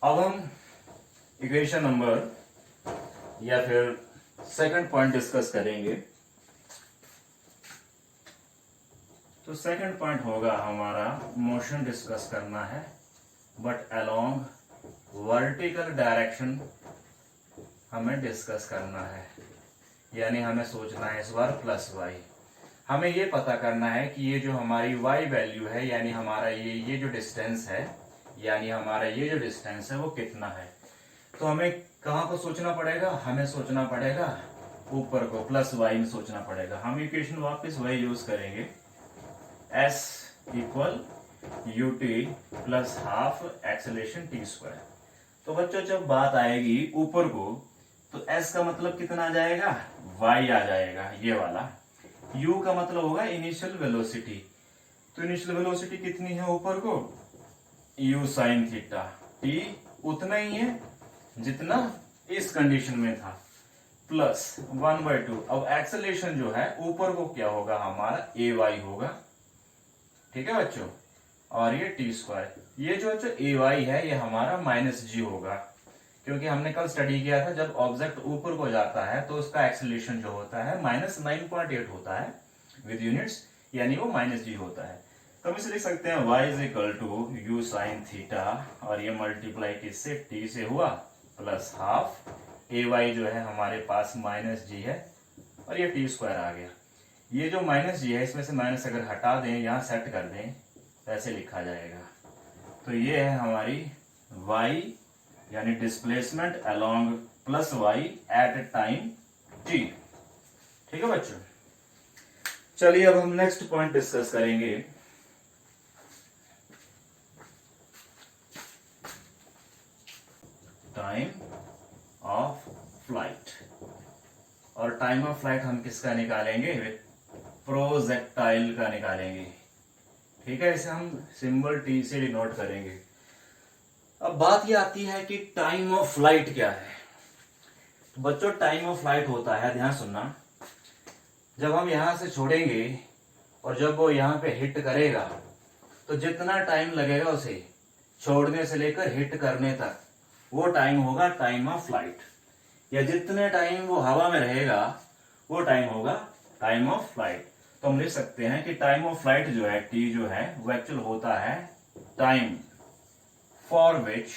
अब हम equation number या फिर सेकंड पॉइंट डिस्कस करेंगे। तो सेकंड पॉइंट होगा हमारा मोशन डिस्कस करना है, बट अलोंग वर्टिकल डायरेक्शन हमें डिस्कस करना है। यानी हमें सोचना है इस बार प्लस वाई। हमें ये पता करना है कि ये जो हमारी वाई वैल्यू है, यानी हमारा ये जो डिस्टेंस है, यानी हमारा ये जो डिस्टेंस है वो कितना है। तो हमें कहाँ को सोचना पड़ेगा, हमें सोचना पड़ेगा ऊपर को, प्लस वाई में सोचना पड़ेगा। हम इक्वेशन वापस वही यूज करेंगे, s equal U T plus half acceleration T square. तो बच्चों जब बात आएगी ऊपर को, तो s का मतलब कितना आ जाएगा, y आ जाएगा ये वाला। u का मतलब होगा इनिशियल वेलोसिटी। तो इनिशियल वेलोसिटी कितनी है ऊपर को, u साइन थीटा। t उतना ही है जितना इस कंडीशन में था, प्लस 1/2। अब एक्सेलेरेशन जो है ऊपर को क्या होगा हमारा, ए वाई होगा। ठीक है बच्चों, और ये टी स्क्वायर, ये जो ए वाई है ये हमारा माइनस जी होगा, क्योंकि हमने कल स्टडी किया था जब ऑब्जेक्ट ऊपर को जाता है तो उसका एक्सेलेरेशन जो होता है -9.8 होता है विद यूनिट्स, यानी वो माइनस जी होता है। तो हम इसे लिख सकते हैं y is equal to u sine theta, और ये मल्टीप्लाई किससे, t से हुआ, प्लस हाफ ए वाई जो है हमारे पास माइनस जी है, और ये टी स्क्वायर आ गया। ये जो माइनस जी है इसमें से माइनस अगर हटा दें, यहाँ सेट कर दें, तो ऐसे लिखा जाएगा। तो ये है हमारी y यानी displacement along plus y at time t। ठीक है बच्चों, चलिए अब हम नेक्स्ट पॉइंट डिस्कस करेंगे। Time of flight. और टाइम ऑफ फ्लाइट हम किसका निकालेंगे, प्रोजेक्टाइल का निकालेंगे। ठीक है, इसे हम सिंबल टी से डिनोट करेंगे। अब बात ये आती है कि टाइम ऑफ फ्लाइट क्या है। तो बच्चों टाइम ऑफ फ्लाइट होता है, ध्यान सुनना, जब हम यहां से छोड़ेंगे और जब वो यहां पे हिट करेगा, तो जितना टाइम लगेगा उसे छोड़ने से लेकर हिट करने तक, वो टाइम होगा टाइम ऑफ फ्लाइट। या जितने टाइम वो हवा में रहेगा वो टाइम होगा टाइम ऑफ फ्लाइट। तो हम लिख सकते हैं कि टाइम ऑफ फ्लाइट जो है, टी जो है, वो एक्चुअल होता है time for which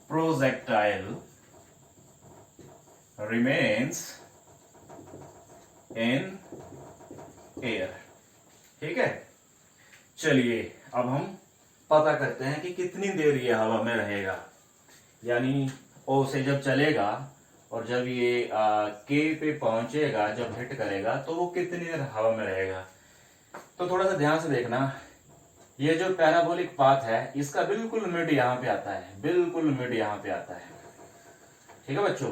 projectile remains in air. ठीक है, चलिए अब हम पता करते हैं कि कितनी देर ये हवा में रहेगा। यानी ओ से जब चलेगा और जब ये के पे पहुंचेगा, जब हिट करेगा, तो वो कितनी देर हवा में रहेगा। तो थोड़ा सा ध्यान से देखना, ये जो पैराबोलिक पाथ है इसका बिल्कुल मिड यहाँ पे आता है, बिल्कुल मिड यहाँ पे आता है। ठीक है बच्चों,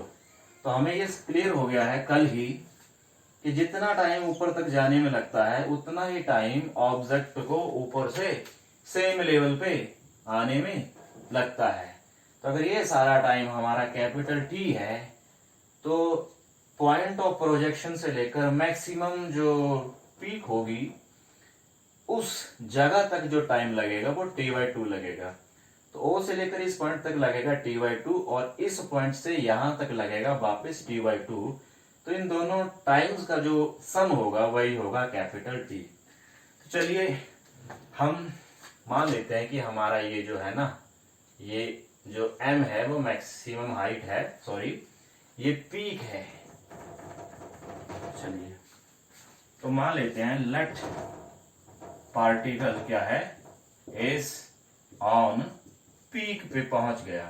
तो हमें ये क्लियर हो गया है कल ही कि जितना टाइम ऊपर तक जाने में लगता है उतना ही टाइम ऑब्जेक्ट को ऊपर से सेम लेवल पे आने में लगता है। तो अगर ये सारा टाइम हमारा कैपिटल टी है, तो पॉइंट ऑफ प्रोजेक्शन से लेकर मैक्सिमम जो पीक होगी उस जगह तक जो टाइम लगेगा वो t/2 लगेगा। तो ओ से लेकर इस पॉइंट तक लगेगा t/2, और इस पॉइंट से यहां तक लगेगा वापस t/2। तो इन दोनों टाइम्स का जो सम होगा वही होगा कैपिटल टी। तो चलिए हम मान लेते हैं कि हमारा ये जो है ना, ये जो m है वो मैक्सिमम हाइट है, सॉरी ये पीक है। चलिए तो मान लेते हैं लेट पार्टिकल क्या है, इज ऑन पीक पे पहुंच गया।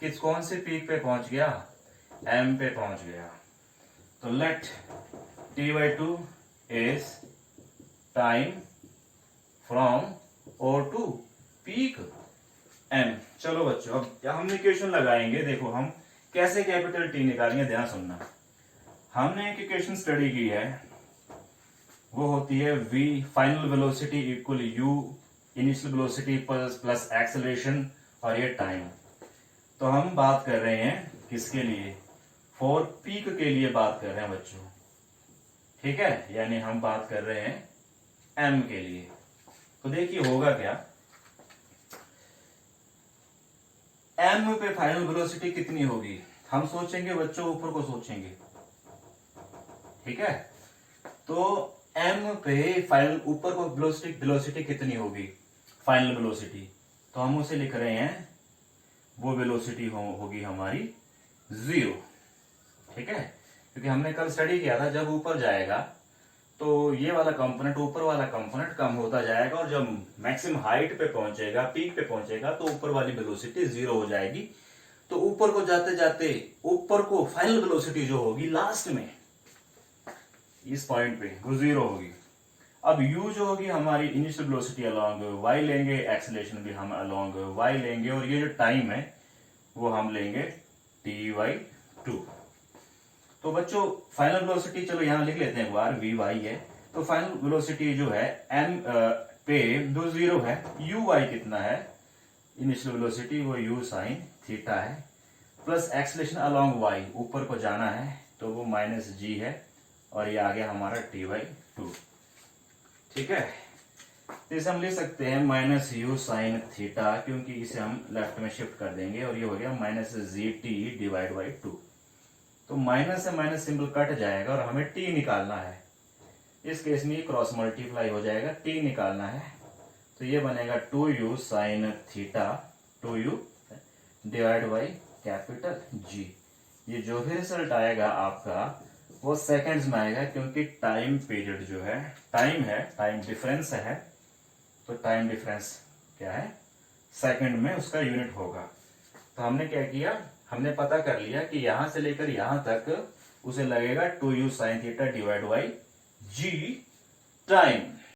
किस कौन से पीक पे पहुंच गया, m पे पहुंच गया। तो let t/2 is time from O to peak m। चलो बच्चों अब हम इक्वेशन लगाएंगे। देखो हम कैसे कैपिटल टी निकालेंगे, ध्यान सुनना। हमने एक इक्वेशन स्टडी की है, वो होती है v final velocity equal u initial velocity plus acceleration, और ये टाइम। तो हम बात कर रहे हैं किसके लिए, फॉर पीक के लिए बात कर रहे हैं बच्चों। ठीक है, यानी हम बात कर रहे हैं m के लिए। तो देखिए होगा क्या, m पे फाइनल वेलोसिटी कितनी होगी, हम सोचेंगे बच्चों ऊपर को सोचेंगे, ठीक है। तो m पे फाइनल ऊपर को वेलोसिटी कितनी होगी, फाइनल वेलोसिटी, तो हम उसे लिख रहे हैं, वो वेलोसिटी होगी हमारी 0, ठीक है। क्योंकि हमने कल स्टडी किया था जब ऊपर जाएगा तो ये वाला कंपोनेंट, ऊपर वाला कंपोनेंट कम होता जाएगा और जब मैक्सिमम हाइट पे पहुंचेगा, पीक पे पहुंचेगा, तो ऊपर वाली वेलोसिटी 0 हो जाएगी। तो ऊपर को जाते जाते ऊपर को फाइनल वेलोसिटी जो होगी लास्ट में इस पॉइंट पे वो 0 होगी। अब u जो होगी हमारी इनिशियल वेलोसिटी अलोंग y लेंगे, एक्सेलरेशन भी हम अलोंग y लेंगे, और ये जो टाइम है वो हम लेंगे t/2। तो बच्चों फाइनल वेलोसिटी चलो यहां लिख लेते हैं एक बार, vy है। तो फाइनल वेलोसिटी जो है m पे जो 0 है, uy कितना है, इनिशियल वेलोसिटी वो u sin थीटा है, प्लस एक्सेलरेशन अलोंग y, ऊपर को जाना है तो वो -g है, और ये आ गया हमारा t/2, ठीक है। तो इसे हम लिख सकते हैं -u sin थीटा, क्योंकि इसे हम लेफ्ट में शिफ्ट कर देंगे, और ये हो गया -gt/2। तो माइनस से माइनस सिंबल कट जाएगा और हमें t निकालना है। इस केस में क्रॉस मल्टीप्लाई हो जाएगा, t निकालना है, तो ये बनेगा 2u sin theta, 2u capital G। ये जो भी रिजल्ट आएगा आपका वो सेकंड्स में आएगा, क्योंकि टाइम पीरियड जो है, टाइम डिफरेंस है, तो टाइम डिफरेंस क्या है, सेकंड में उसका यूनिट होगा। तो हमने क्या किया, हमने पता कर लिया कि यहां से लेकर यहां तक उसे लगेगा 2u sin theta divide by g time.